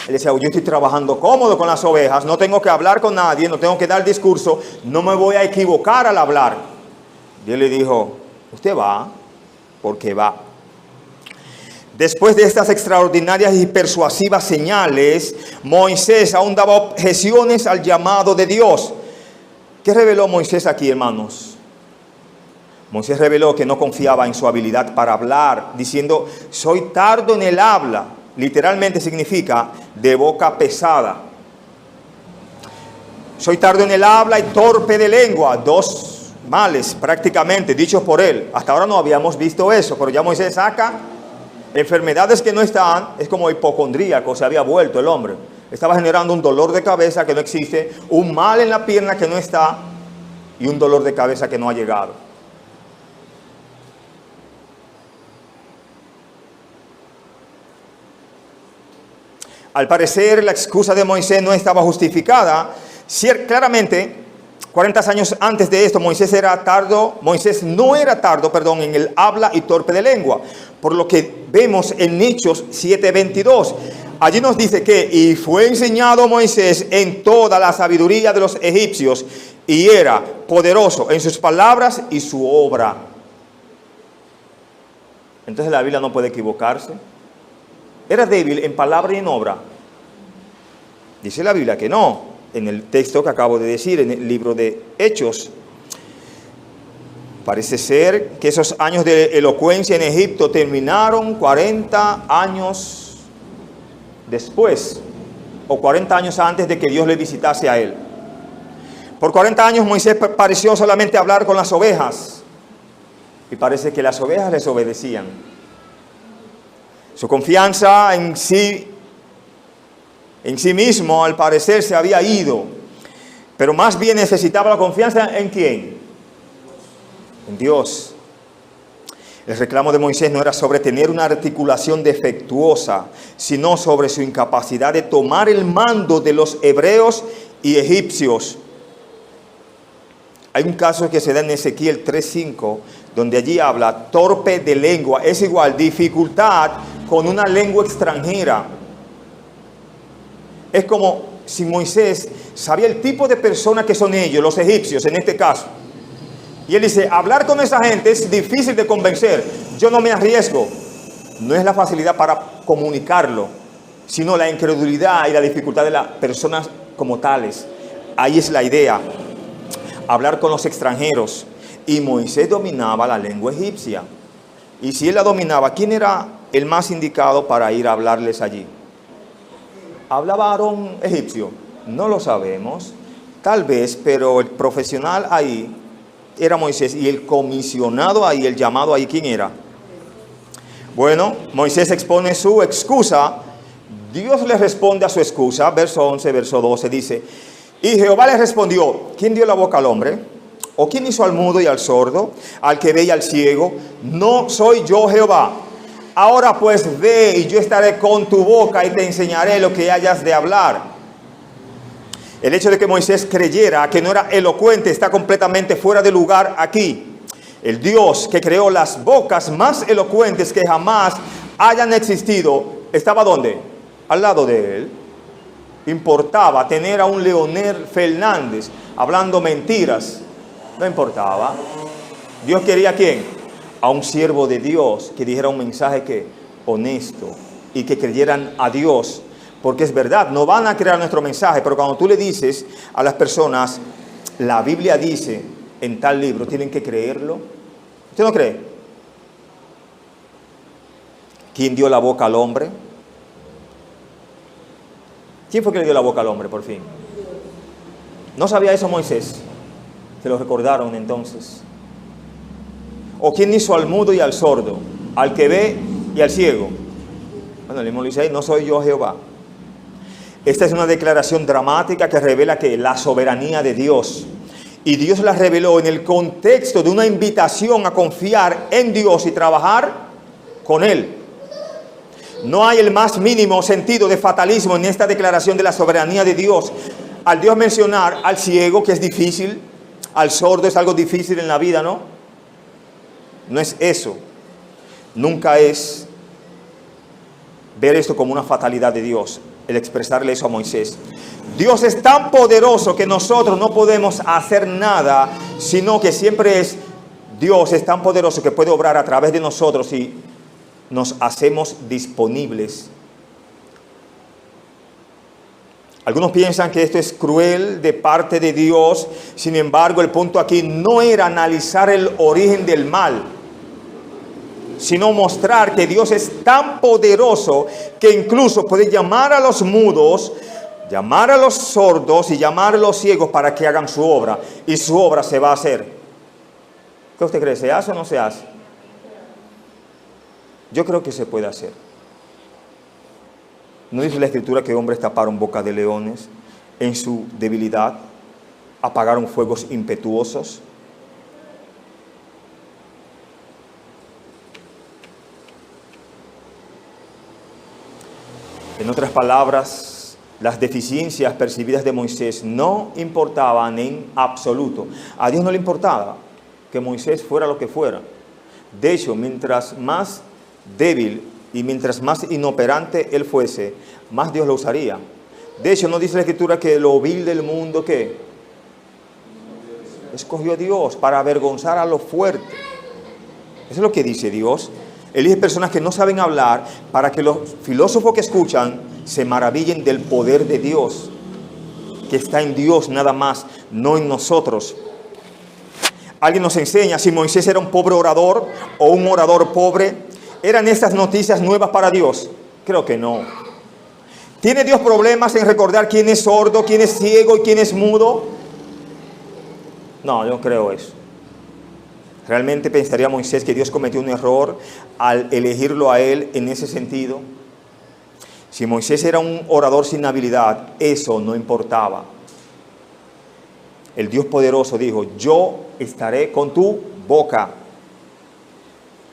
Él decía, yo estoy trabajando cómodo con las ovejas, no tengo que hablar con nadie, no tengo que dar discurso, no me voy a equivocar al hablar. Y él le dijo, usted va porque va. Después de estas extraordinarias y persuasivas señales, Moisés aún daba objeciones al llamado de Dios. ¿Qué reveló Moisés aquí, hermanos? Moisés reveló que no confiaba en su habilidad para hablar, diciendo, soy tardo en el habla. Literalmente significa de boca pesada. Soy tardo en el habla y torpe de lengua. Dos males prácticamente dichos por él. Hasta ahora no habíamos visto eso, pero ya Moisés saca enfermedades que no están. Es como hipocondríaco, se había vuelto el hombre. Estaba generando un dolor de cabeza que no existe, un mal en la pierna que no está y un dolor de cabeza que no ha llegado. Al parecer la excusa de Moisés no estaba justificada. Claramente, 40 años antes de esto, Moisés no era tardo, en el habla y torpe de lengua. Por lo que vemos en Hechos 7:22. Allí nos dice que, y fue enseñado Moisés en toda la sabiduría de los egipcios, y era poderoso en sus palabras y su obra. Entonces la Biblia no puede equivocarse. Era débil en palabra y en obra. Dice la Biblia que no, en el texto que acabo de decir, en el libro de Hechos. Parece ser que esos años de elocuencia en Egipto terminaron 40 años después, o 40 años antes de que Dios le visitase a él. Por 40 años Moisés pareció solamente hablar con las ovejas, y parece que las ovejas les obedecían. Su confianza en sí mismo, al parecer, se había ido. Pero más bien necesitaba la confianza ¿en quién? En Dios. El reclamo de Moisés no era sobre tener una articulación defectuosa, sino sobre su incapacidad de tomar el mando de los hebreos y egipcios. Hay un caso que se da en Ezequiel 3:5, donde allí habla torpe de lengua. Es igual, dificultad con una lengua extranjera. Es como si Moisés sabía el tipo de personas que son ellos, los egipcios en este caso. Y él dice, hablar con esa gente es difícil de convencer. Yo no me arriesgo. No es la facilidad para comunicarlo, sino la incredulidad y la dificultad de las personas como tales. Ahí es la idea. Hablar con los extranjeros. Y Moisés dominaba la lengua egipcia. Y si él la dominaba, ¿quién era el más indicado para ir a hablarles allí? ¿Hablaba Aarón egipcio? No lo sabemos. Tal vez, pero el profesional ahí era Moisés. Y el comisionado ahí, el llamado ahí, ¿quién era? Bueno, Moisés expone su excusa. Dios le responde a su excusa. Verso 11, verso 12 dice, y Jehová le respondió, ¿quién dio la boca al hombre? ¿O quién hizo al mudo y al sordo, al que ve y al ciego? No soy yo Jehová. Ahora pues ve y yo estaré con tu boca y te enseñaré lo que hayas de hablar. El hecho de que Moisés creyera que no era elocuente está completamente fuera de lugar aquí. El Dios que creó las bocas más elocuentes que jamás hayan existido, ¿estaba dónde? Al lado de él. Importaba tener a un Leonel Fernández hablando mentiras. No importaba. Dios quería ¿a quién? A un siervo de Dios que dijera un mensaje que honesto y que creyeran a Dios, porque es verdad, no van a creer nuestro mensaje, pero cuando tú le dices a las personas, la Biblia dice en tal libro, tienen que creerlo. ¿Usted no cree? ¿Quién dio la boca al hombre? ¿Quién fue que le dio la boca al hombre por fin? ¿No sabía eso Moisés? Se lo recordaron entonces. ¿O quién hizo al mudo y al sordo, al que ve y al ciego? Bueno, el mismo dice, no soy yo Jehová. Esta es una declaración dramática que revela que la soberanía de Dios. Y Dios la reveló en el contexto de una invitación a confiar en Dios y trabajar con Él. No hay el más mínimo sentido de fatalismo en esta declaración de la soberanía de Dios. al Dios mencionar al ciego, que es difícil, al sordo es algo difícil en la vida, ¿no? No es eso. Nunca es ver esto como una fatalidad de Dios, el expresarle eso a Moisés. Dios es tan poderoso que nosotros no podemos hacer nada, sino que siempre es Dios es tan poderoso que puede obrar a través de nosotros si nos hacemos disponibles. Algunos piensan que esto es cruel de parte de Dios. Sin embargo, el punto aquí no era analizar el origen del mal, sino mostrar que Dios es tan poderoso que incluso puede llamar a los mudos, llamar a los sordos y llamar a los ciegos para que hagan su obra. Y su obra se va a hacer. ¿Qué usted cree? ¿Se hace o no se hace? Yo creo que se puede hacer. ¿No dice la Escritura que hombres taparon boca de leones en su debilidad? Apagaron fuegos impetuosos. En otras palabras, las deficiencias percibidas de Moisés no importaban en absoluto. A Dios no le importaba que Moisés fuera lo que fuera. De hecho, mientras más débil y mientras más inoperante él fuese, más Dios lo usaría. De hecho, ¿no dice la Escritura que lo vil del mundo qué? Escogió Dios para avergonzar a lo fuerte? Eso es lo que dice Dios. Elige personas que no saben hablar para que los filósofos que escuchan se maravillen del poder de Dios, que está en Dios nada más, no en nosotros. Alguien nos enseña si Moisés era un pobre orador o un orador pobre. ¿Eran estas noticias nuevas para Dios? Creo que no. ¿Tiene Dios problemas en recordar quién es sordo, quién es ciego y quién es mudo? No, yo no creo eso. ¿Realmente pensaría Moisés que Dios cometió un error al elegirlo a él en ese sentido? Si Moisés era un orador sin habilidad, eso no importaba. El Dios poderoso dijo: yo estaré con tu boca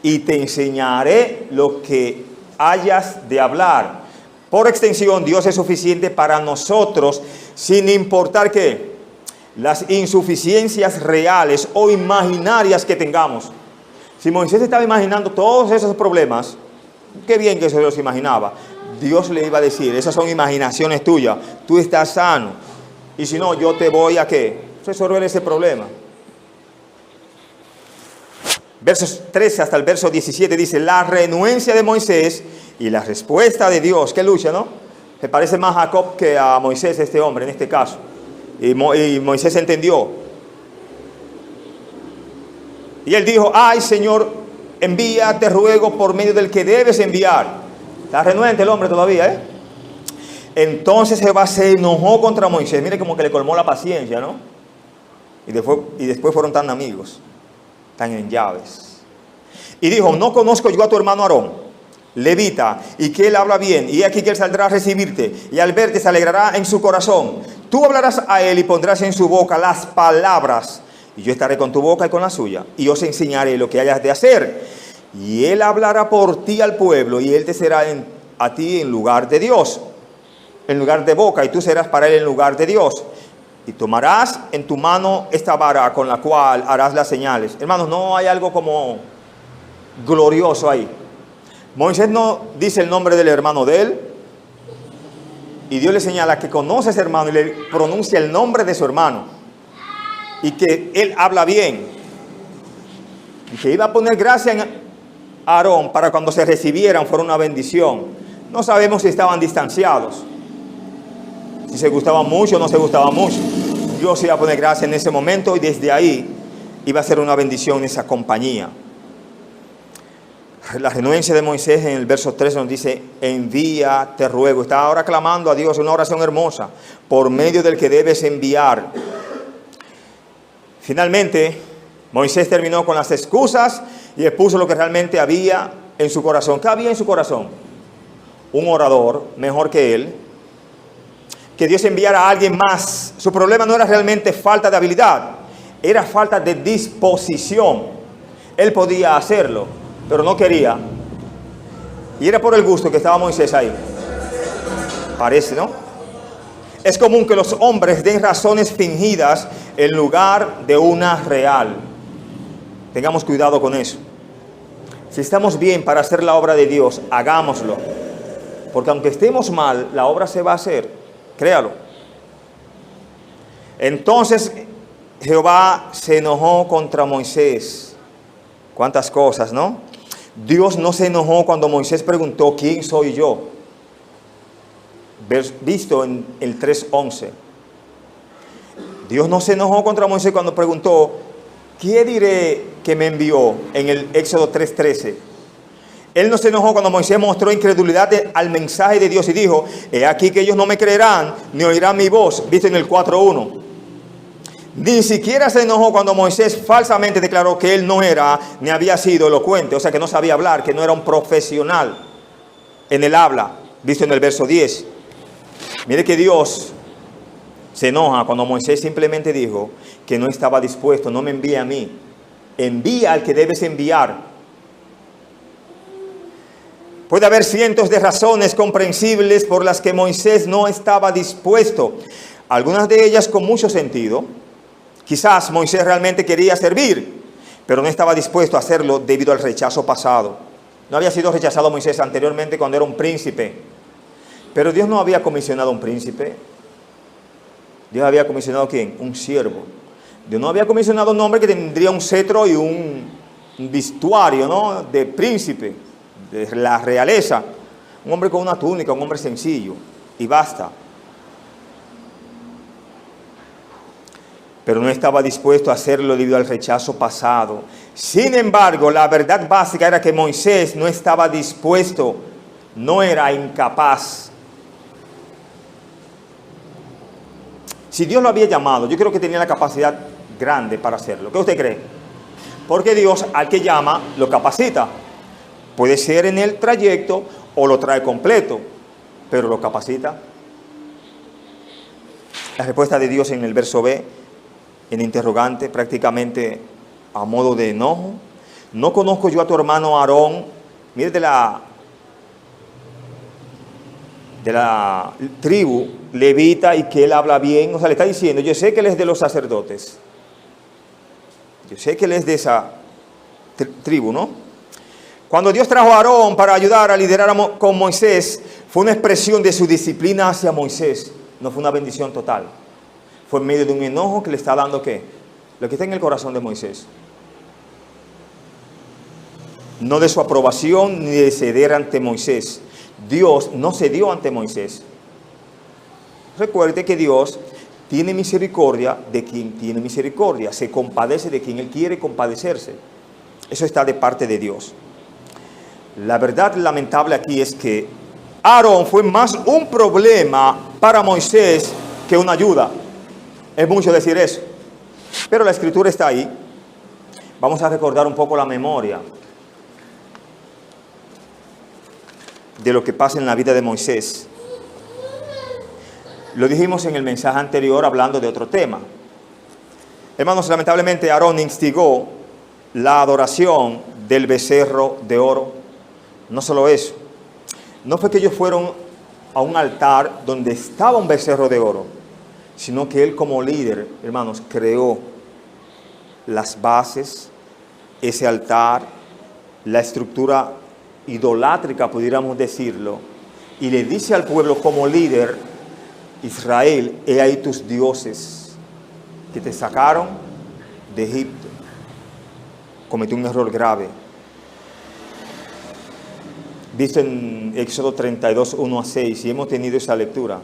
y te enseñaré lo que hayas de hablar. Por extensión, Dios es suficiente para nosotros, sin importar qué, las insuficiencias reales o imaginarias que tengamos. Si Moisés estaba imaginando todos esos problemas, qué bien que se los imaginaba. Dios le iba a decir: esas son imaginaciones tuyas, tú estás sano. Y si no, yo te voy a ¿qué? Resolver ese problema. Versos 13 hasta el verso 17 dice: la renuencia de Moisés y la respuesta de Dios. Qué lucha, ¿no? Se parece más a Jacob que a Moisés, este hombre, en este caso. Y Moisés entendió. Y él dijo: ay, Señor, envía, te ruego, por medio del que debes enviar. Está renuente el hombre todavía, ¿eh? Entonces Jehová se enojó contra Moisés. Mire, como que le colmó la paciencia, ¿no? Y después fueron tan amigos, tan en llaves. Y dijo: no conozco yo a tu hermano Aarón, levita, y que él habla bien, y aquí que él saldrá a recibirte, y al verte se alegrará en su corazón. Tú hablarás a él y pondrás en su boca las palabras, y yo estaré con tu boca y con la suya, y os enseñaré lo que hayas de hacer. Y él hablará por ti al pueblo, y él te será a ti en lugar de Dios, en lugar de boca, y tú serás para él en lugar de Dios. Y tomarás en tu mano esta vara con la cual harás las señales. Hermanos, no hay algo como glorioso ahí. Moisés no dice el nombre del hermano de él, y Dios le señala que conoce a ese hermano y le pronuncia el nombre de su hermano, y que él habla bien, y que iba a poner gracia en Aarón para cuando se recibieran fuera una bendición. No sabemos si estaban distanciados, si se gustaban mucho o no se gustaban mucho. Dios iba a poner gracia en ese momento, y desde ahí iba a ser una bendición en esa compañía. La renuencia de Moisés en el verso 13 nos dice: envía, te ruego. Está ahora clamando a Dios, una oración hermosa, por medio del que debes enviar. Finalmente, Moisés terminó con las excusas y expuso lo que realmente había en su corazón. ¿Qué había en su corazón? Un orador mejor que él, que Dios enviara a alguien más. Su problema no era realmente falta de habilidad, era falta de disposición. Él podía hacerlo, pero no quería. Y era por el gusto que estaba Moisés ahí. Parece, ¿no? es común que los hombres den razones fingidas en lugar de una real. Tengamos cuidado con eso. Si estamos bien para hacer la obra de Dios, hagámoslo. Porque aunque estemos mal, la obra se va a hacer. Créalo. Entonces Jehová se enojó contra Moisés. Cuántas cosas, ¿no? Dios no se enojó cuando Moisés preguntó, ¿quién soy yo? Visto en el 3:11. Dios no se enojó contra Moisés cuando preguntó, ¿qué diré que me envió? En el Éxodo 3:13. Él no se enojó cuando Moisés mostró incredulidad al mensaje de Dios y dijo, he aquí que ellos no me creerán ni oirán mi voz, visto en el 4:1. Ni siquiera se enojó cuando Moisés falsamente declaró que él no era ni había sido elocuente, o sea que no sabía hablar, que no era un profesional en el habla, visto en el verso 10. Mire que Dios se enoja cuando Moisés simplemente dijo que no estaba dispuesto, no me envía a mí, envía al que debes enviar. Puede haber cientos de razones comprensibles por las que Moisés no estaba dispuesto, algunas de ellas con mucho sentido. Quizás Moisés realmente quería servir, pero no estaba dispuesto a hacerlo debido al rechazo pasado. No había sido rechazado Moisés anteriormente cuando era un príncipe, pero Dios no había comisionado un príncipe. Dios había comisionado ¿a quién? Un siervo. Dios no había comisionado un hombre que tendría un cetro y un vestuario, ¿no?, de príncipe, de la realeza. Un hombre con una túnica, un hombre sencillo, y basta. Pero no estaba dispuesto a hacerlo debido al rechazo pasado. Sin embargo, la verdad básica era que Moisés no estaba dispuesto, no era incapaz. Si Dios lo había llamado, yo creo que tenía la capacidad grande para hacerlo. ¿Qué usted cree? Porque Dios al que llama lo capacita. Puede ser en el trayecto o lo trae completo, pero lo capacita. La respuesta de Dios en el verso B, en interrogante, prácticamente a modo de enojo. ¿No conozco yo a tu hermano Aarón? Mire, de la tribu levita, y que él habla bien. O sea, le está diciendo, yo sé que él es de los sacerdotes. Yo sé que él es de esa tribu, ¿no? Cuando Dios trajo a Aarón para ayudar a liderar con Moisés, fue una expresión de su disciplina hacia Moisés. No fue una bendición total. Fue en medio de un enojo que le está dando ¿qué? Lo que está en el corazón de Moisés. No de su aprobación ni de ceder ante Moisés. Dios no cedió ante Moisés. Recuerde que Dios tiene misericordia de quien tiene misericordia. Se compadece de quien Él quiere compadecerse. Eso está de parte de Dios. La verdad lamentable aquí es que Aarón fue más un problema para Moisés que una ayuda. Es mucho decir eso, pero la escritura está ahí. Vamos a recordar un poco la memoria de lo que pasa en la vida de Moisés. Lo dijimos en el mensaje anterior hablando de otro tema. Hermanos, lamentablemente Aarón instigó la adoración del becerro de oro. No solo eso, no fue que ellos fueron a un altar donde estaba un becerro de oro, sino que él como líder, hermanos, creó las bases, ese altar, la estructura idolátrica, pudiéramos decirlo, y le dice al pueblo como líder, Israel, he ahí tus dioses que te sacaron de Egipto. Cometió un error grave. Visto en Éxodo 32, 1-6, y hemos tenido esa lectura.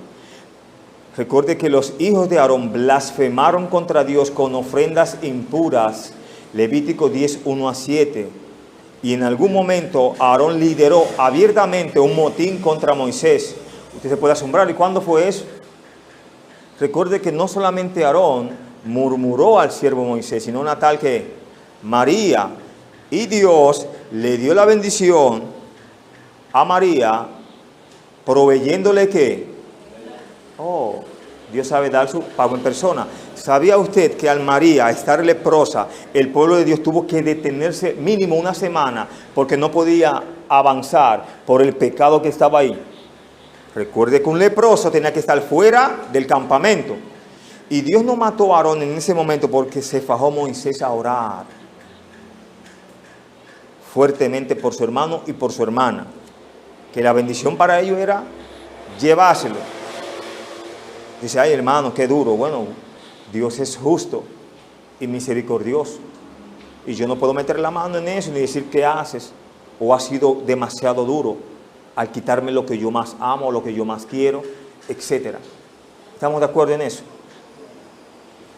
Recuerde que los hijos de Aarón blasfemaron contra Dios con ofrendas impuras. Levítico 10, 1-7. Y en algún momento Aarón lideró abiertamente un motín contra Moisés. Usted se puede asombrar. ¿Y cuándo fue eso? Recuerde que no solamente Aarón murmuró al siervo Moisés, sino una tal que María, y Dios le dio la bendición a María, proveyéndole ¿qué? Oh, Dios sabe dar su pago en persona. ¿Sabía usted que al María estar leprosa, el pueblo de Dios tuvo que detenerse mínimo una semana porque no podía avanzar por el pecado que estaba ahí? Recuerde que un leproso tenía que estar fuera del campamento. Y Dios no mató a Aarón en ese momento porque se fajó Moisés a orar fuertemente por su hermano y por su hermana. Que la bendición para ellos era llevárselo. Dice, ay hermano, qué duro. Bueno, Dios es justo y misericordioso. Y yo no puedo meter la mano en eso ni decir qué haces o ha sido demasiado duro al quitarme lo que yo más amo, lo que yo más quiero, etc. ¿Estamos de acuerdo en eso?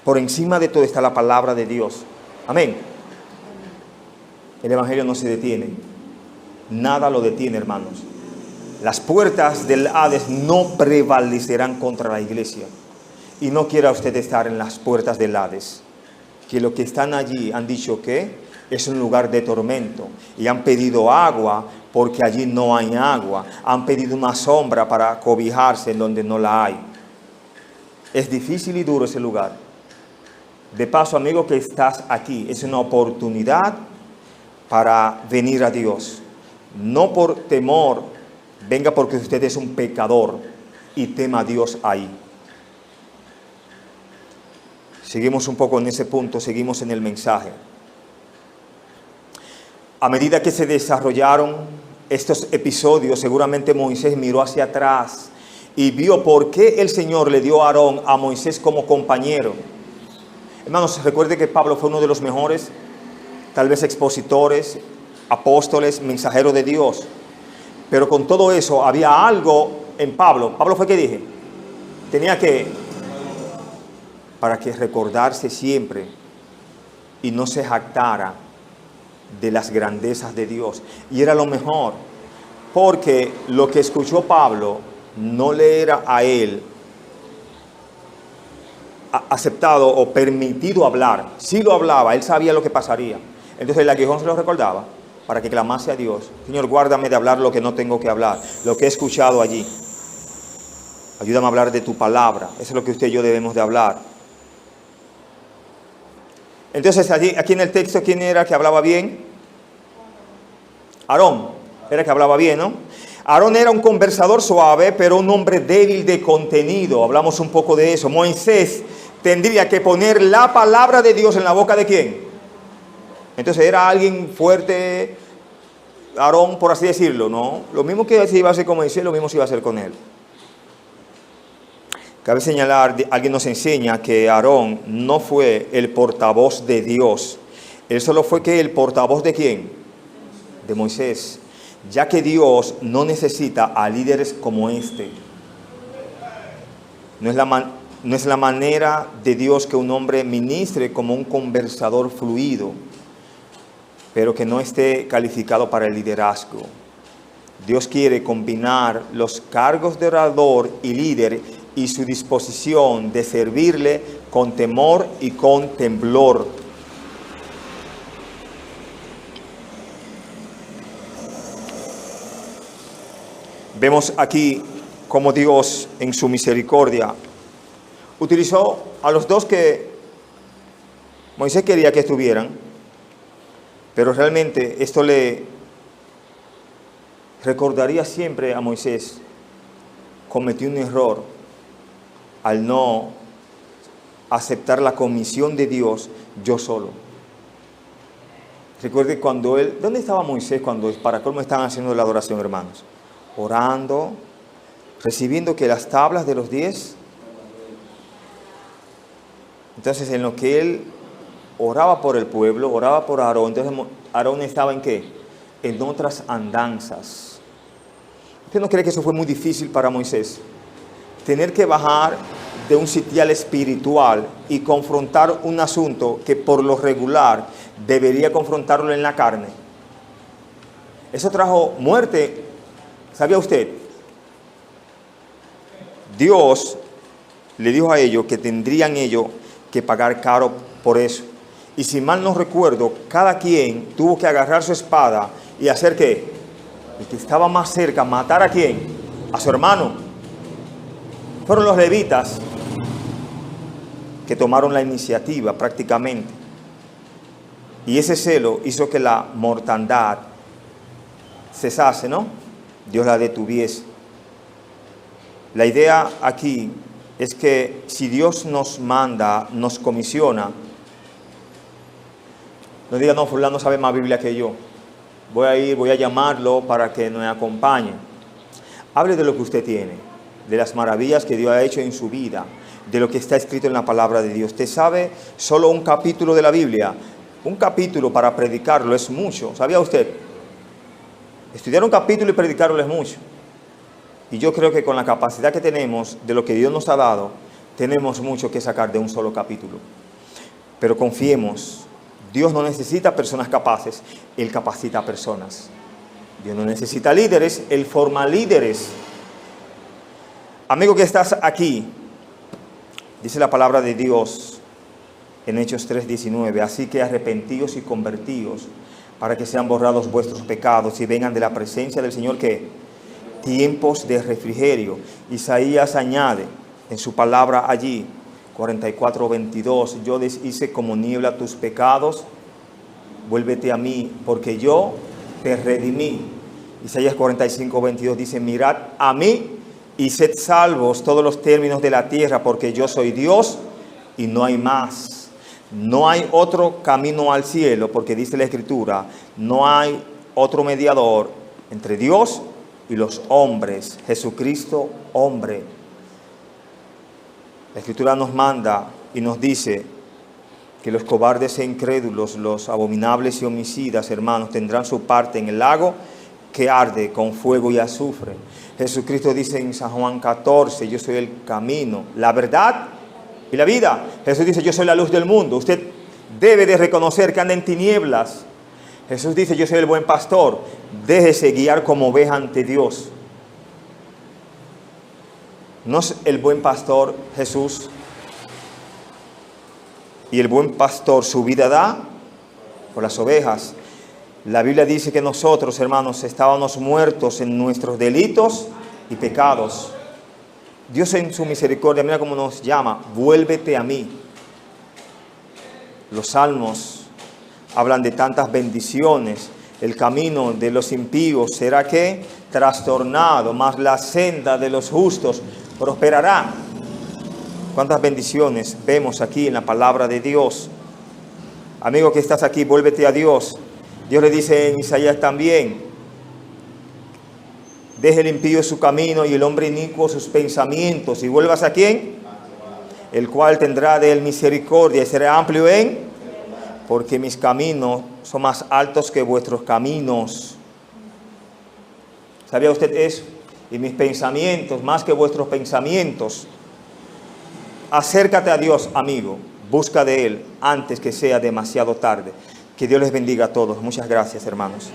Por encima de todo está la palabra de Dios. Amén. El Evangelio no se detiene. Nada lo detiene, hermanos. Las puertas del Hades no prevalecerán contra la iglesia. Y no quiera usted estar en las puertas del Hades. Que los que están allí han dicho que es un lugar de tormento. Y han pedido agua porque allí no hay agua. Han pedido una sombra para cobijarse en donde no la hay. Es difícil y duro ese lugar. De paso, amigo, que estás aquí, es una oportunidad para venir a Dios. No por temor, venga porque usted es un pecador y tema a Dios ahí. Seguimos un poco en ese punto, seguimos en el mensaje. A medida que se desarrollaron estos episodios, seguramente Moisés miró hacia atrás y vio por qué el Señor le dio a Aarón a Moisés como compañero. Hermanos, recuerde que Pablo fue uno de los mejores, tal vez expositores, apóstoles, mensajeros de Dios. Pero con todo eso había algo en Pablo. Pablo fue que dije, tenía que, para que recordarse siempre y no se jactara de las grandezas de Dios. Y era lo mejor, porque lo que escuchó Pablo no le era a él aceptado o permitido hablar. Sí lo hablaba, él sabía lo que pasaría. Entonces el aguijón se lo recordaba para que clamase a Dios. Señor, guárdame de hablar lo que no tengo que hablar, lo que he escuchado allí. Ayúdame a hablar de tu palabra. Eso es lo que usted y yo debemos de hablar. Entonces aquí en el texto, ¿quién era que hablaba bien? Aarón. Era que hablaba bien, ¿no? Aarón era un conversador suave, pero un hombre débil de contenido. Hablamos un poco de eso. Moisés tendría que poner la palabra de Dios en la boca de ¿quién? Entonces era alguien fuerte, Aarón, por así decirlo, ¿no? Lo mismo que se iba a hacer con Moisés, lo mismo se iba a hacer con él. Cabe señalar, alguien nos enseña que Aarón no fue el portavoz de Dios. Él solo fue que el portavoz de ¿quién? De Moisés. Ya que Dios no necesita a líderes como este. No es la manera de Dios que un hombre ministre como un conversador fluido, pero que no esté calificado para el liderazgo. Dios quiere combinar los cargos de orador y líder y su disposición de servirle con temor y con temblor. Vemos aquí cómo Dios en su misericordia utilizó a los dos que Moisés quería que estuvieran, pero realmente esto le recordaría siempre a Moisés, cometió un error al no aceptar la comisión de Dios yo solo. Recuerde cuando ¿dónde estaba Moisés cuando para colmo estaban haciendo la adoración, hermanos? Orando, recibiendo que las tablas de los 10. Entonces en lo que él oraba por el pueblo, oraba por Aarón, entonces Aarón estaba ¿en qué? En otras andanzas. ¿Usted no cree que eso fue muy difícil para Moisés? Tener que bajar de un sitial espiritual y confrontar un asunto que por lo regular debería confrontarlo en la carne. Eso trajo muerte. ¿Sabía usted? Dios le dijo a ellos que tendrían ellos que pagar caro por eso. Y si mal no recuerdo, cada quien tuvo que agarrar su espada y hacer ¿qué? El que estaba más cerca, matar ¿a quién? A su hermano. Fueron los levitas que tomaron la iniciativa prácticamente. Y ese celo hizo que la mortandad cesase, ¿no? Dios la detuviese. La idea aquí es que si Dios nos manda, nos comisiona, no diga, no, fulano sabe más Biblia que yo. Voy a llamarlo para que nos acompañe. Hable de lo que usted tiene, de las maravillas que Dios ha hecho en su vida, de lo que está escrito en la palabra de Dios. Usted sabe solo un capítulo de la Biblia. Un capítulo para predicarlo es mucho. ¿Sabía usted? Estudiar un capítulo y predicarlo es mucho. Y yo creo que con la capacidad que tenemos, de lo que Dios nos ha dado, tenemos mucho que sacar de un solo capítulo. Pero confiemos, Dios no necesita personas capaces, Él capacita a personas. Dios no necesita líderes, Él forma líderes. Amigo que estás aquí, dice la palabra de Dios en Hechos 3:19, así que arrepentíos y convertíos para que sean borrados vuestros pecados y vengan de la presencia del Señor que tiempos de refrigerio. Isaías añade en su palabra allí, 44:22, yo deshice como niebla tus pecados, vuélvete a mí, porque yo te redimí. Isaías 45:22 dice, mirad a mí y sed salvos todos los términos de la tierra, porque yo soy Dios y no hay más. No hay otro camino al cielo, porque dice la Escritura, no hay otro mediador entre Dios y los hombres, Jesucristo hombre. La Escritura nos manda y nos dice que los cobardes e incrédulos, los abominables y homicidas, hermanos, tendrán su parte en el lago que arde con fuego y azufre. Jesucristo dice en San Juan 14, yo soy el camino, la verdad y la vida. Jesús dice, yo soy la luz del mundo. Usted debe de reconocer que anda en tinieblas. Jesús dice, yo soy el buen pastor. Déjese guiar como oveja ante Dios. ¿No es el buen pastor Jesús? Y el buen pastor su vida da por las ovejas. La Biblia dice que nosotros, hermanos, estábamos muertos en nuestros delitos y pecados. Dios en su misericordia, mira cómo nos llama, vuélvete a mí. Los salmos hablan de tantas bendiciones. El camino de los impíos será que trastornado, mas la senda de los justos prosperará. ¿Cuántas bendiciones vemos aquí en la palabra de Dios? Amigo que estás aquí, vuélvete a Dios. Dios le dice en Isaías también, deje el impío su camino y el hombre inicuo sus pensamientos, y vuelvas a ¿quién? El cual tendrá de él misericordia y será amplio porque mis caminos son más altos que vuestros caminos. ¿Sabía usted eso? Y mis pensamientos más que vuestros pensamientos. Acércate a Dios, amigo. Busca de Él antes que sea demasiado tarde. Que Dios les bendiga a todos. Muchas gracias, hermanos.